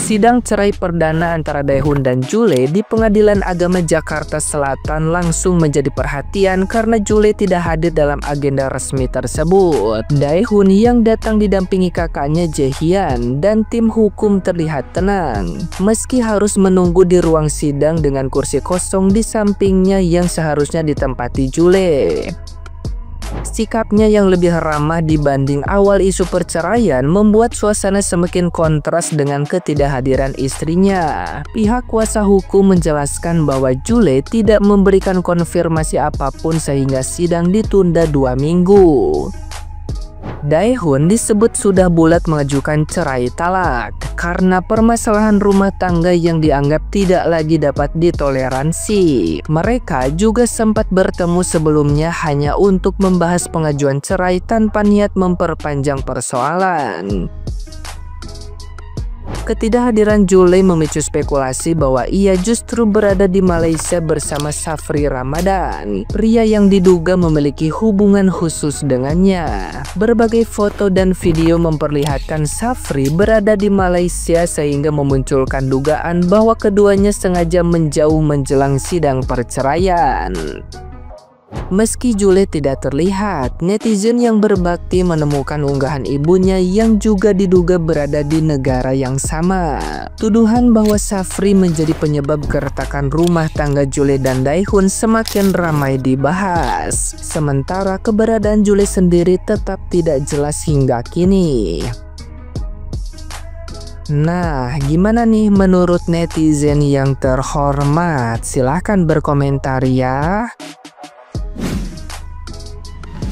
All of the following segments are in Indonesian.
Sidang cerai perdana antara Daehun dan Jule di Pengadilan Agama Jakarta Selatan langsung menjadi perhatian karena Jule tidak hadir dalam agenda resmi tersebut. Daehun yang datang didampingi kakaknya Jaehyun dan tim hukum terlihat tenang, meski harus menunggu di ruang sidang dengan kursi kosong di sampingnya yang seharusnya ditempati Jule. Sikapnya yang lebih ramah dibanding awal isu perceraian membuat suasana semakin kontras dengan ketidakhadiran istrinya. Pihak kuasa hukum menjelaskan bahwa Jule tidak memberikan konfirmasi apapun sehingga sidang ditunda 2 minggu. Daehun disebut sudah bulat mengajukan cerai talak karena permasalahan rumah tangga yang dianggap tidak lagi dapat ditoleransi. Mereka juga sempat bertemu sebelumnya hanya untuk membahas pengajuan cerai tanpa niat memperpanjang persoalan. Ketidakhadiran Jule memicu spekulasi bahwa ia justru berada di Malaysia bersama Safri Ramadan, pria yang diduga memiliki hubungan khusus dengannya. Berbagai foto dan video memperlihatkan Safri berada di Malaysia sehingga memunculkan dugaan bahwa keduanya sengaja menjauh menjelang sidang perceraian. Meski Jule tidak terlihat, netizen yang berbakti menemukan unggahan ibunya yang juga diduga berada di negara yang sama. Tuduhan bahwa Safri menjadi penyebab keretakan rumah tangga Jule dan Daehun semakin ramai dibahas. Sementara keberadaan Jule sendiri tetap tidak jelas hingga kini. Nah, gimana nih menurut netizen yang terhormat? Silahkan berkomentar ya.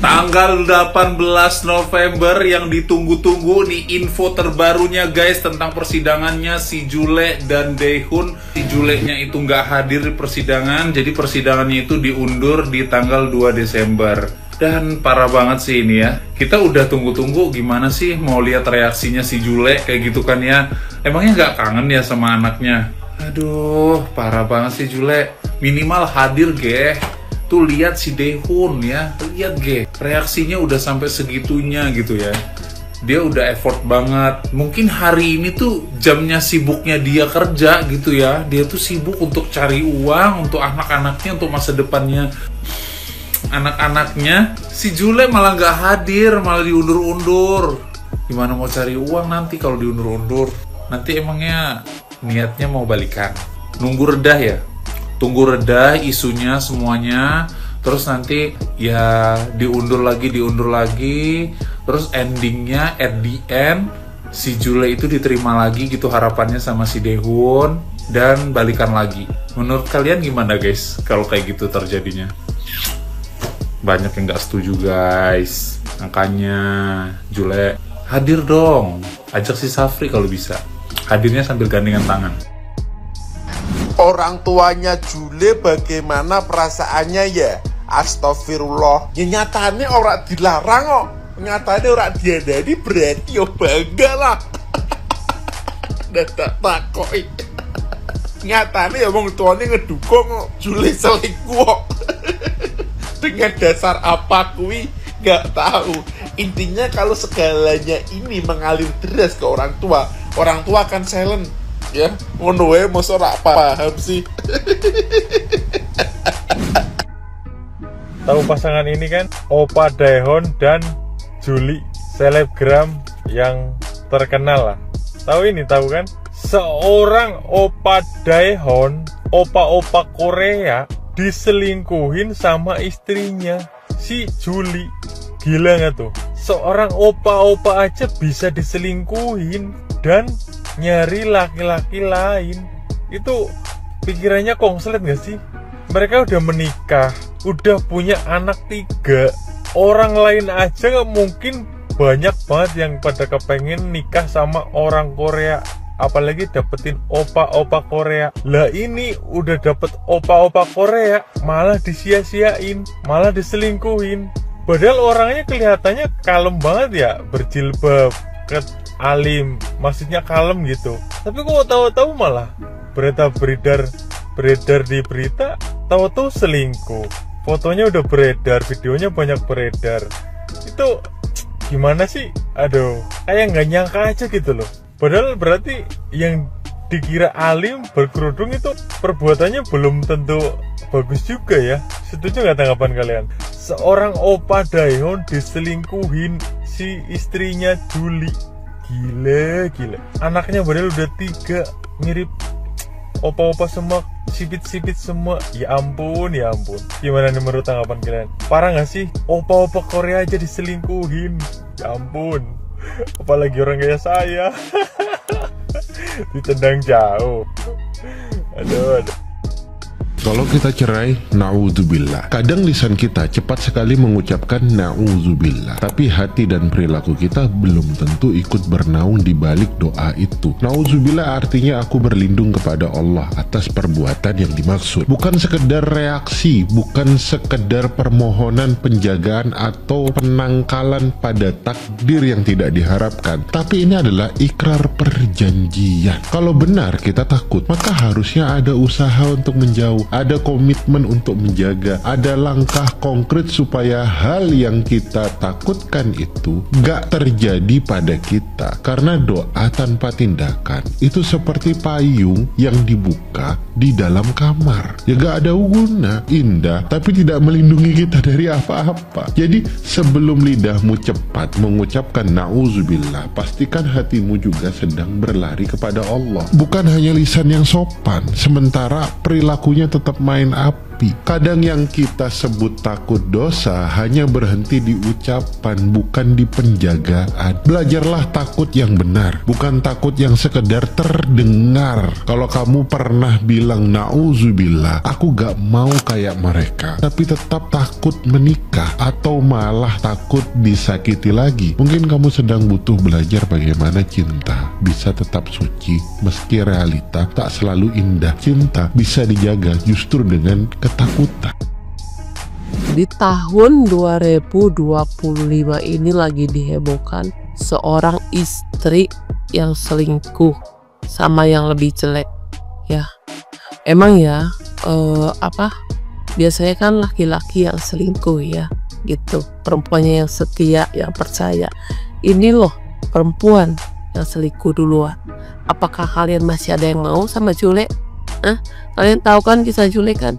Tanggal 18 November yang ditunggu-tunggu nih info terbarunya guys tentang persidangannya si Jule dan Daehun. Si Jule-nya itu nggak hadir di persidangan, jadi persidangannya itu diundur di tanggal 2 Desember. Dan parah banget sih ini ya. Kita udah tunggu-tunggu gimana sih mau lihat reaksinya si Jule kayak gitu kan ya. Emangnya nggak kangen ya sama anaknya? Aduh, parah banget sih Jule. Minimal hadir ge. Tuh lihat si Daehun ya, lihat ge, reaksinya udah sampai segitunya gitu ya. Dia udah effort banget. Mungkin hari ini tuh jamnya sibuknya dia kerja gitu ya. Dia tuh sibuk untuk cari uang untuk anak-anaknya, untuk masa depannya anak-anaknya. Si Jule malah nggak hadir, malah diundur-undur. Gimana mau cari uang nanti kalau diundur-undur? Nanti emangnya niatnya mau balikan? Nunggu redah ya? Tunggu reda isunya semuanya, terus nanti ya diundur lagi, terus endingnya at the end si Jule itu diterima lagi gitu harapannya sama si Daehun dan balikan lagi. Menurut kalian gimana guys kalau kayak gitu terjadinya? Banyak yang nggak setuju guys. Makanya Jule hadir dong, ajak si Safri kalau bisa. Hadirnya sambil gandengan tangan. Orang tuanya Jule bagaimana perasaannya ya? Astagfirullah. Ya nyatanya orang dilarang kok. Nyatanya orang diadani berarti ya bangga lah. Dan tak takoi. Nyatanya ya wong tuanya ngedukung kok Jule selingkuh kok. Dengan dasar apa kui nggak tahu. Intinya kalau segalanya ini mengalir deras ke orang tua akan silent. Ya, ngono wae mosok ora paham sih. Tahu pasangan ini kan? Oppa Daehun dan Juli, selebgram yang terkenal lah. Tahu kan? Seorang Oppa Daehun, opa Korea diselingkuhin sama istrinya si Juli. Gila nggak tuh? Seorang opa aja bisa diselingkuhin dan nyari laki-laki lain. Itu pikirannya konslet gak sih? Mereka udah menikah, udah punya anak 3. Orang lain aja gak mungkin banyak banget yang pada kepengen nikah sama orang Korea, apalagi dapetin opa Korea. Lah ini udah dapet opa Korea malah disia-siain, malah diselingkuhin. Padahal orangnya kelihatannya kalem banget ya, berjilbab, alim, maksudnya kalem gitu. Tapi kok tahu-tahu malah beredar di berita, tahu-tahu selingkuh. Fotonya udah beredar, videonya banyak beredar. Itu gimana sih? Aduh, kayak nggak nyangka aja gitu loh. Padahal berarti yang dikira alim berkerudung itu perbuatannya belum tentu bagus juga ya. Setuju nggak tanggapan kalian? Seorang Opa Daehoon diselingkuhin si istrinya Juli. Gila. Anaknya padahal udah 3, mirip opa-opa semua, sipit-sipit semua. Ya ampun. Gimana nih menurut tanggapan kalian? Parah nggak sih? Opa-opa Korea aja diselingkuhin. Ya ampun. Apalagi orang kayak saya. Ditendang jauh. Aduh. Kalau kita cerai, na'udzubillah. Kadang lisan kita cepat sekali mengucapkan na'udzubillah, tapi hati dan perilaku kita belum tentu ikut bernaung di balik doa itu. Na'udzubillah artinya aku berlindung kepada Allah atas perbuatan yang dimaksud. Bukan sekedar reaksi, bukan sekedar permohonan penjagaan atau penangkalan pada takdir yang tidak diharapkan. Tapi ini adalah ikrar perjanjian. Kalau benar kita takut, maka harusnya ada usaha untuk menjauh. Ada komitmen untuk menjaga, ada langkah konkret supaya hal yang kita takutkan itu gak terjadi pada kita. Karena doa tanpa tindakan itu seperti payung yang dibuka di dalam kamar, ya gak ada guna, indah, tapi tidak melindungi kita dari apa-apa. Jadi sebelum lidahmu cepat mengucapkan na'udzubillah, pastikan hatimu juga sedang berlari kepada Allah. Bukan hanya lisan yang sopan, sementara perilakunya tetap main api. Kadang yang kita sebut takut dosa hanya berhenti di ucapan, bukan di penjagaan. Belajarlah takut yang benar, bukan takut yang sekedar terdengar. Kalau kamu pernah bilang na'udzubillah, aku gak mau kayak mereka, tapi tetap takut menikah atau malah takut disakiti lagi, mungkin kamu sedang butuh belajar bagaimana cinta bisa tetap suci meski realita tak selalu indah. Cinta bisa dijaga justru dengan ketakutan. Di tahun 2025 ini lagi dihebohkan seorang istri yang selingkuh sama yang lebih jelek. Ya, emang ya biasanya kan laki-laki yang selingkuh ya, gitu. Perempuannya yang setia, yang percaya. Ini loh perempuan yang selingkuh duluan. Apakah kalian masih ada yang mau sama Jule? Kalian tahu kan kisah Jule kan?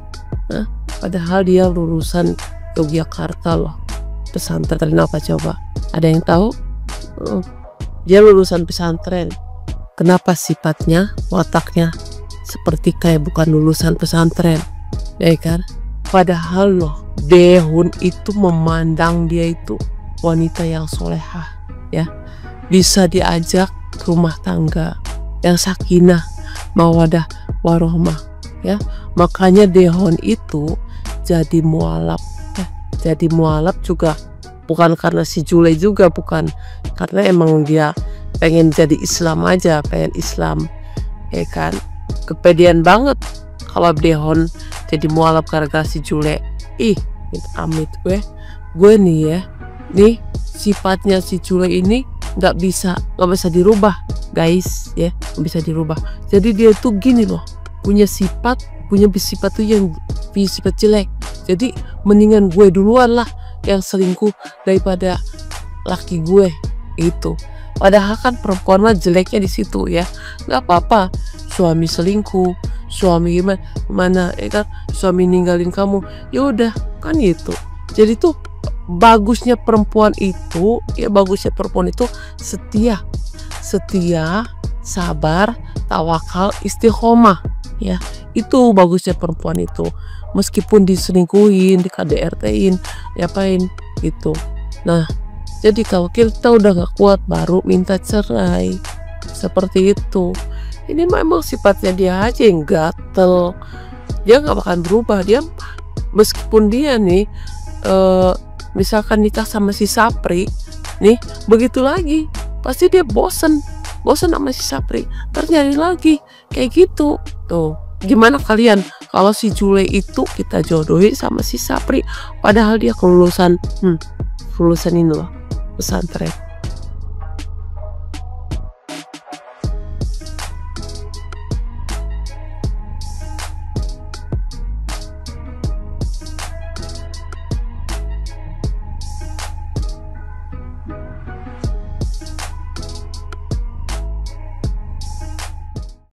Padahal dia lulusan Yogyakarta loh. Pesantren apa coba? Ada yang tahu? Dia lulusan pesantren. Kenapa sifatnya, wataknya seperti kayak bukan lulusan pesantren? Ya kan? Padahal loh, Daehoon itu memandang dia itu wanita yang solehah, ya. Bisa diajak ke rumah tangga yang sakinah, mawadah, warohmah, ya. Makanya Daehoon itu jadi mualaf, ya. Jadi mualaf juga bukan karena si Jule juga, bukan karena emang dia pengen jadi Islam aja, pengen Islam, ya kan. Kepedean banget kalau Daehoon jadi mualaf gara-gara si Jule. Amit gue nih ya, nih sifatnya si Jule ini nggak bisa dirubah guys, ya, nggak bisa dirubah. Jadi dia tuh gini loh, punya sifat tuh yang punya sifat jelek. Jadi mendingan gue duluan lah yang selingkuh daripada laki gue itu. Padahal kan perempuan mah jeleknya di situ ya. Nggak apa-apa suami selingkuh, suami gimana ya kan, suami ninggalin kamu, ya udah kan gitu. Jadi tuh bagusnya perempuan itu setia, sabar, tawakal, istiqomah, ya. Itu bagusnya perempuan itu. Meskipun diselingkuhin, di KDRT-in, diapain gitu. Nah, jadi kalau kita udah gak kuat baru minta cerai. Seperti itu. Ini memang sifatnya dia aja yang gatel. Dia gak bakal berubah. Dia meskipun dia nih misalkan nikah sama si Sapri nih, begitu lagi pasti dia bosen sama si Sapri, terjadi lagi kayak gitu. Tuh gimana kalian kalau si Jule itu kita jodohin sama si Sapri padahal dia kelulusan ini loh, pesantren.